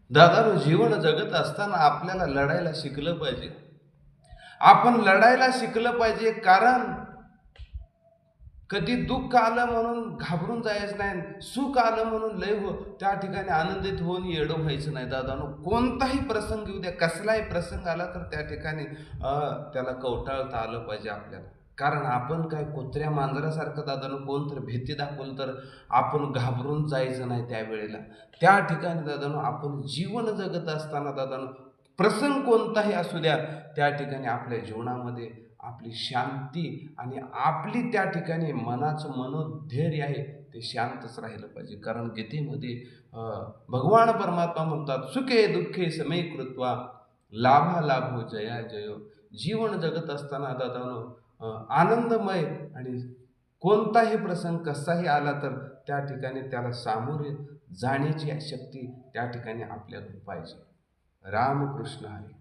दादा जीवन जगत असताना आपल्याला लढायला शिकलं पाहिजे. आपण लढायला शिकलं पाहिजे, कारण कधी दुःख आलं म्हणून घाबरून जायचं नाही, सुख आलं म्हणून लय त्या ठिकाणी आनंदित होऊन येडं व्हायचं नाही. दादानो, कोणताही प्रसंग येऊ द्या, कसलाही प्रसंग आला तर त्या ठिकाणी त्याला कवटाळता आलं पाहिजे आपल्याला. कारण आपण काय कुत्र्या मांजरासारखं दादानो, कोणतरी भीती दाखवलं तर आपण घाबरून जायचं नाही त्यावेळेला. त्या ठिकाणी दादानो, आपण जीवन जगत असताना दादानो, प्रसंग कोणताही असू द्या, त्या ठिकाणी आपल्या जीवनामध्ये आपली शांती आणि आपली त्या ठिकाणी मनाचं मनोधैर्य आहे ते शांतच राहिलं पाहिजे. कारण गीतेमध्ये भगवान परमात्मा म्हणतात, सुखे दुःखे समे कृत्वा लाभा लाभो जया जयो. जीवन जगत असताना दादानो, आनंदमय आणि कोणताही प्रसंग कसाही आला तर त्या ठिकाणी त्याला सामोरे जाण्याची शक्ती त्या ठिकाणी आपल्याकडे पाहिजे. रामकृष्ण हरी.